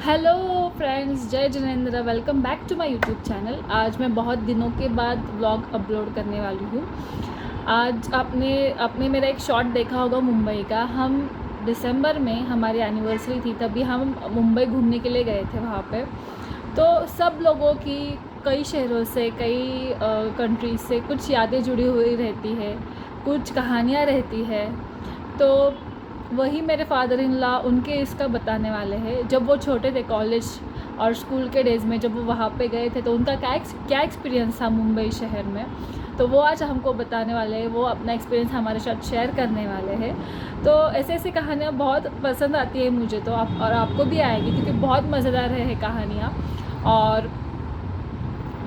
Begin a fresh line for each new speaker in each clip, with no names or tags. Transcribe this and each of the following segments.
Hello friends, जय जिनेंद्र। Welcome back to my YouTube channel. आज मैं बहुत दिनों के बाद व्लॉग अपलोड करने वाली हूँ। आज आपने आपने मेरा एक शॉट देखा होगा मुंबई का। हम दिसंबर में हमारी एनिवर्सरी थी, तभी हम मुंबई घूमने के लिए गए थे वहाँ पे। तो सब लोगों की कई शहरों से, कई कंट्रीज से कुछ यादें जुड़ी हुई रहती है, कुछ कहानियाँ रहती है। तो वही मेरे फादर इन लॉ उनके इसका बताने वाले हैं। जब वो छोटे थे, कॉलेज और स्कूल के डेज़ में जब वो वहाँ पे गए थे, तो उनका क्या एक्सपीरियंस था मुंबई शहर में, तो वो आज हमको बताने वाले हैं। वो अपना एक्सपीरियंस हमारे साथ शेयर करने वाले हैं। तो ऐसे ऐसी कहानियाँ बहुत पसंद आती है मुझे तो, और आपको भी आएगी, क्योंकि बहुत मज़ेदार है कहानियाँ। और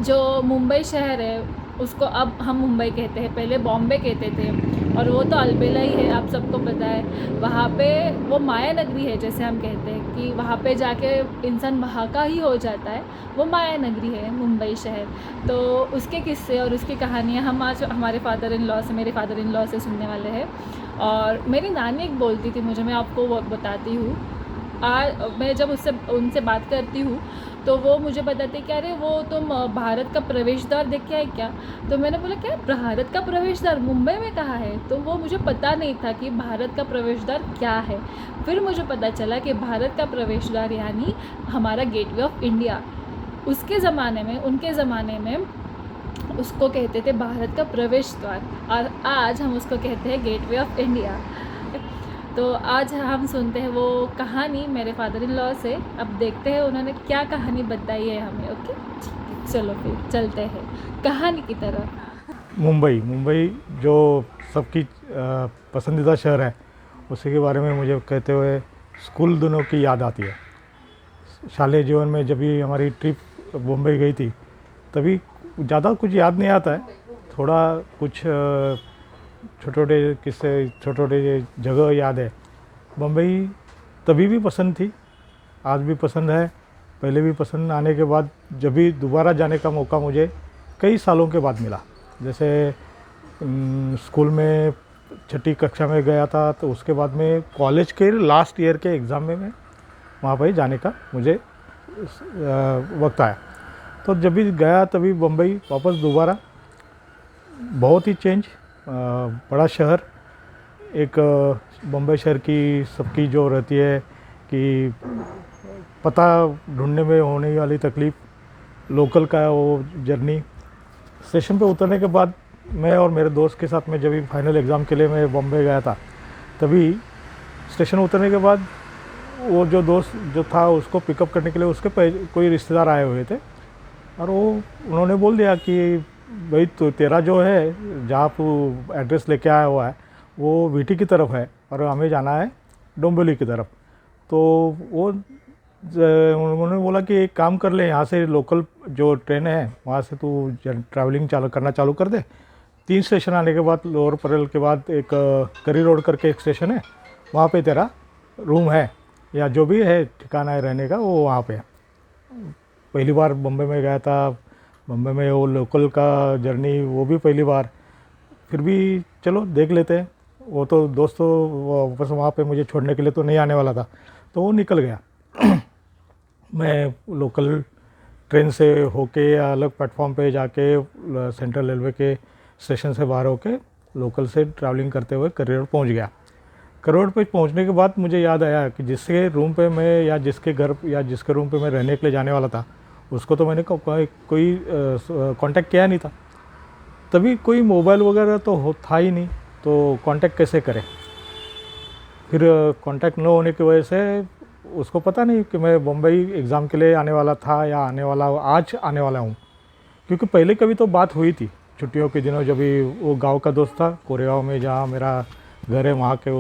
जो मुंबई शहर है उसको अब हम मुंबई कहते हैं, पहले बॉम्बे कहते थे, और वो तो अलबेला ही है, आप सबको पता है। वहाँ पे वो माया नगरी है, जैसे हम कहते हैं कि वहाँ पे जाके इंसान वहाँ का ही हो जाता है। वो माया नगरी है मुंबई शहर। तो उसके किस्से और उसकी कहानियाँ हम आज मेरे फादर इन लॉ से सुनने वाले हैं। और मेरी नानी एक बोलती थी मुझे, मैं आपको वो बताती हूँ। मैं जब उनसे बात करती हूँ तो वो मुझे बताते कि अरे वो तुम भारत का प्रवेश द्वार देख के आए क्या। तो मैंने बोला क्या, भारत का प्रवेश द्वार मुंबई में कहाँ है। तो वो मुझे पता नहीं था कि भारत का प्रवेश द्वार क्या है। फिर मुझे पता चला कि भारत का प्रवेश द्वार यानी हमारा गेटवे ऑफ इंडिया। उसके ज़माने में, उनके ज़माने में उसको कहते थे भारत का प्रवेश द्वार, और आज हम उसको कहते हैं गेटवे ऑफ इंडिया। तो आज हम सुनते हैं वो कहानी मेरे फादर इन लॉ से। अब देखते हैं उन्होंने क्या कहानी बताई है हमें। ओके, चलो फिर चलते हैं कहानी की तरफ।
मुंबई मुंबई जो सबकी पसंदीदा शहर है, उसी के बारे में मुझे कहते हुए स्कूल दिनों की याद आती है। शालेय जीवन में जब भी हमारी ट्रिप मुंबई गई थी, तभी ज़्यादा कुछ याद नहीं आता है। थोड़ा कुछ छोटे छोटे किस्से, छोटे छोटे जगह याद है। मुंबई तभी भी पसंद थी, आज भी पसंद है, पहले भी पसंद। आने के बाद जब भी दोबारा जाने का मौका मुझे कई सालों के बाद मिला, जैसे स्कूल में छठी कक्षा में गया था, तो उसके बाद में कॉलेज के लास्ट ईयर के एग्ज़ाम में मैं वहाँ पर जाने का मुझे वक्त आया। तो जब भी गया तभी मुंबई वापस दोबारा, बहुत ही चेंज, बड़ा शहर। एक मुंबई शहर की सबकी जो रहती है कि पता ढूंढने में होने वाली तकलीफ़, लोकल का वो जर्नी। स्टेशन पे उतरने के बाद मैं और मेरे दोस्त के साथ में जब भी फाइनल एग्ज़ाम के लिए मैं बॉम्बे गया था, तभी स्टेशन उतरने के बाद वो जो दोस्त जो था उसको पिकअप करने के लिए उसके कोई रिश्तेदार आए हुए थे, और वो उन्होंने बोल दिया कि भाई तो तेरा जो है, जहाँ तू एड्रेस लेके आया हुआ है वो वीटी की तरफ है, और हमें जाना है डोंबिवली की तरफ। तो वो उन्होंने बोला कि एक काम कर ले, यहाँ से लोकल जो ट्रेन है वहाँ से तू ट्रैवलिंग करना चालू कर दे। 3 स्टेशन आने के बाद, लोअर परल के बाद एक करी रोड करके एक स्टेशन है, वहाँ पे तेरा रूम है या जो भी है ठिकाना है रहने का, वो वहाँ पे है। पहली बार बम्बई में गया था, बम्बई में वो लोकल का जर्नी वो भी पहली बार। फिर भी चलो देख लेते हैं। वो तो दोस्तों वापस वहाँ पे मुझे छोड़ने के लिए तो नहीं आने वाला था, तो वो निकल गया। मैं लोकल ट्रेन से होके या अलग प्लेटफॉर्म पे जाके सेंट्रल रेलवे के स्टेशन से बाहर होके लोकल से ट्रैवलिंग करते हुए करियर पहुँच गया। करोड़ पे पहुंचने के बाद मुझे याद आया कि जिसके रूम पे मैं या जिसके घर या जिसके रूम पे मैं रहने के लिए जाने वाला था, उसको तो मैंने कोई कांटेक्ट किया नहीं था। तभी कोई मोबाइल वगैरह तो था ही नहीं, तो कांटेक्ट कैसे करें। फिर कांटेक्ट न होने की वजह से उसको पता नहीं कि मैं मुंबई एग्ज़ाम के लिए आने वाला था या आज आने वाला हूँ। क्योंकि पहले कभी तो बात हुई थी छुट्टियों के दिनों, जब भी वो गाँव का दोस्त था कोरेगांव में, जहाँ मेरा घर है, वहाँ के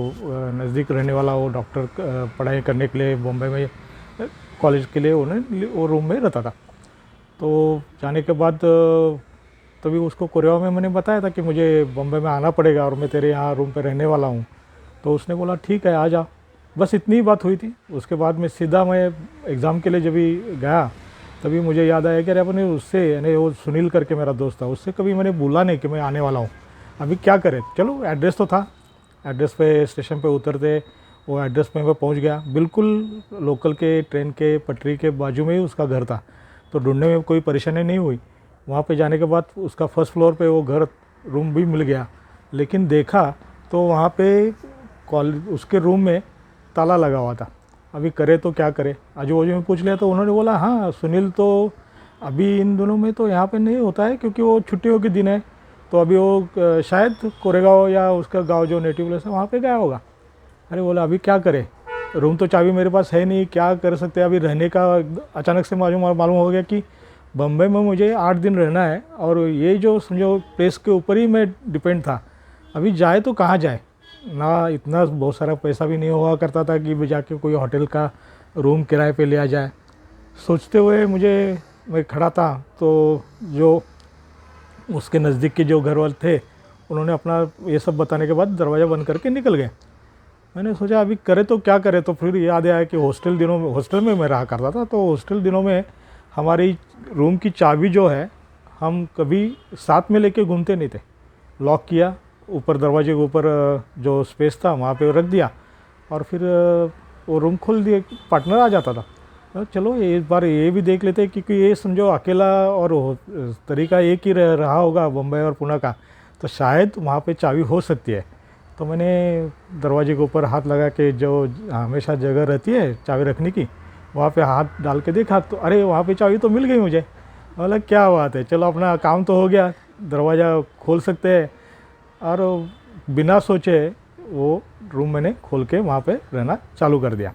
नज़दीक रहने वाला वो डॉक्टर पढ़ाई करने के लिए बॉम्बे में कॉलेज के लिए उन्हें वो रूम में रहता था। तो जाने के बाद तभी उसको कोरेगांव में मैंने बताया था कि मुझे बॉम्बे में आना पड़ेगा और मैं तेरे यहाँ रूम पे रहने वाला हूँ। तो उसने बोला ठीक है आ जा, बस इतनी ही बात हुई थी। उसके बाद में सीधा मैं एग्ज़ाम के लिए जब भी गया, तभी मुझे याद आया कि अरे अपने उससे, यानी वो सुनील करके मेरा दोस्त था, उससे कभी मैंने बोला नहीं कि मैं आने वाला हूँ। अभी क्या करें, चलो एड्रेस तो था, एड्रेस पे स्टेशन पे उतरते, वो एड्रेस पे मैं पहुंच गया, बिल्कुल लोकल के ट्रेन के पटरी के बाजू में ही उसका घर था, तो ढूंढने में कोई परेशानी नहीं हुई। वहाँ पे जाने के बाद उसका फर्स्ट फ्लोर पे वो घर रूम भी मिल गया, लेकिन देखा तो वहाँ पे उसके रूम में ताला लगा हुआ था। अभी करे तो क्या करे, आजू बाजू में पूछ लिया तो उन्होंने बोला हाँ सुनील तो अभी इन दिनों में तो यहाँ पे नहीं होता है, क्योंकि वो छुट्टियों के दिन है, तो अभी वो शायद कोरेगांव या उसका गांव जो नेटिव प्लेस है वहाँ पे गया होगा। अरे बोला अभी क्या करे, रूम तो चाबी मेरे पास है नहीं, क्या कर सकते हैं अभी। रहने का अचानक से मालूम हो गया कि बम्बई में मुझे 8 दिन रहना है, और ये जो समझो प्लेस के ऊपर ही मैं डिपेंड था। अभी जाए तो कहाँ जाए, ना इतना बहुत सारा पैसा भी नहीं हुआ करता था कि जाके कोई होटल का रूम किराए पे लिया जाए। सोचते हुए मैं खड़ा था, तो जो उसके नज़दीक के जो घर वाले थे उन्होंने अपना ये सब बताने के बाद दरवाज़ा बंद करके निकल गए। मैंने सोचा अभी करे तो क्या करे, तो फिर याद आया कि हॉस्टल में मैं रहा करता था, तो हॉस्टल दिनों में हमारी रूम की चाबी जो है हम कभी साथ में लेके घूमते नहीं थे। लॉक किया, ऊपर दरवाजे के ऊपर जो स्पेस था वहाँ पे रख दिया, और फिर वो रूम खोल दिए, पार्टनर आ जाता था। चलो इस बार ये भी देख लेते, क्योंकि ये समझो अकेला और तरीका एक ही रहा होगा बम्बई और पुणे का, तो शायद वहाँ पे चाबी हो सकती है। तो मैंने दरवाजे के ऊपर हाथ लगा के, जो हमेशा जगह रहती है चाबी रखने की, वहाँ पे हाथ डाल के देखा तो अरे वहाँ पे चाबी तो मिल गई मुझे। बोला क्या बात है, चलो अपना काम तो हो गया, दरवाज़ा खोल सकते हैं। और बिना सोचे वो रूम मैंने खोल के वहाँ पे रहना चालू कर दिया।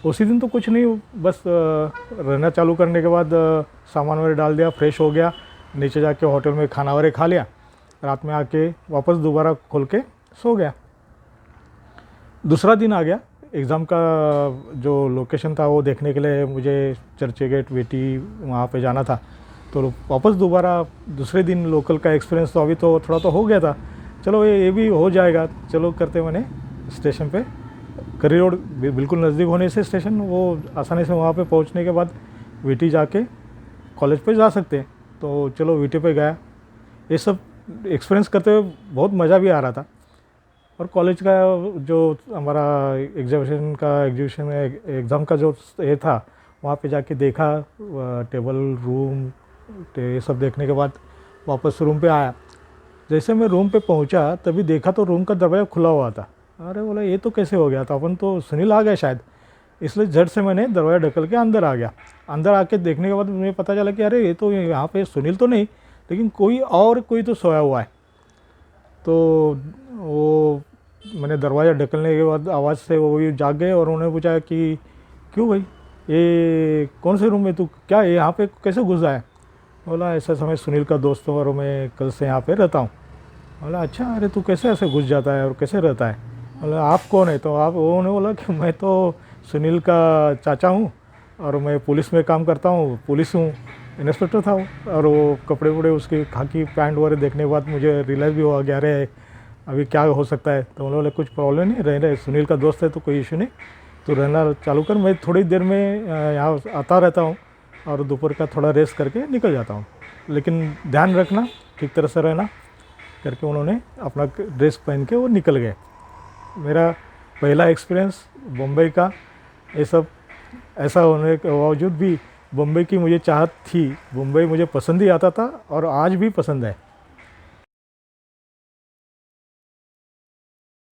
उसी दिन तो कुछ नहीं, बस रहना चालू करने के बाद सामान वगैरह डाल दिया, फ्रेश हो गया, नीचे जाके होटल में खाना वगैरह खा लिया, रात में आके वापस दोबारा खोल के सो गया। दूसरा दिन आ गया, एग्ज़ाम का जो लोकेशन था वो देखने के लिए मुझे चर्चगेट वीटी वहाँ पे जाना था, तो वापस दोबारा दूसरे दिन लोकल का एक्सपीरियंस तो अभी तो थोड़ा तो हो गया था, चलो ये भी हो जाएगा, चलो करते मैंने स्टेशन पे करी रोड बिल्कुल नज़दीक होने से स्टेशन, वो आसानी से वहाँ पे पहुँचने के बाद वीटी जाके कॉलेज पे जा सकते हैं। तो चलो वीटी पे गया, ये सब एक्सपीरियंस करते हुए बहुत मज़ा भी आ रहा था। और कॉलेज का जो हमारा एग्ज़ाम का जो ये था वहाँ पे जाके देखा, टेबल रूम ये सब देखने के बाद वापस रूम पे आया। जैसे मैं रूम पे पहुँचा तभी देखा तो रूम का दरवाज़ा खुला हुआ था। अरे बोला ये तो कैसे हो गया था, अपन तो सुनील आ गया शायद, इसलिए झट से मैंने दरवाज़ा ढकल के अंदर आ गया। अंदर आके देखने के बाद मुझे पता चला कि अरे ये तो यहाँ पे सुनील तो नहीं, लेकिन कोई तो सोया हुआ है। तो वो मैंने दरवाज़ा ढकलने के बाद आवाज़ से वो भी जाग गए, और उन्होंने पूछा कि क्यों भाई, ये कौन से रूम में तू, क्या यहाँ पे कैसे घुस आया। बोला ऐसा समय सुनील का दोस्त हूँ और मैं कल से यहाँ पे रहता हूँ। बोला अच्छा, अरे तू कैसे ऐसे घुस जाता है और कैसे रहता है। बोला आप कौन है, तो उन्होंने बोला कि मैं तो सुनील का चाचा हूँ और मैं पुलिस में काम करता हूँ, पुलिस हूँ, इंस्पेक्टर था वो। और वो कपड़े वपड़े उसके खाकी पैंट वगैरह देखने के बाद मुझे रियलाइज़ भी हुआ गया अरे अभी क्या हो सकता है। तो उन्होंने बोले कुछ प्रॉब्लम नहीं, रहे सुनील का दोस्त है तो कोई इशू नहीं, तो रहना चालू कर, मैं थोड़ी देर में यहाँ आता रहता हूँ और दोपहर का थोड़ा रेस्ट करके निकल जाता हूँ, लेकिन ध्यान रखना, ठीक तरह से रहना करके उन्होंने अपना ड्रेस पहन के वो निकल गए। मेरा पहला एक्सपीरियंस बम्बई का ये सब ऐसा होने के बावजूद भी बम्बई की मुझे चाहत थी, बम्बई मुझे पसंद ही आता था और आज भी पसंद है।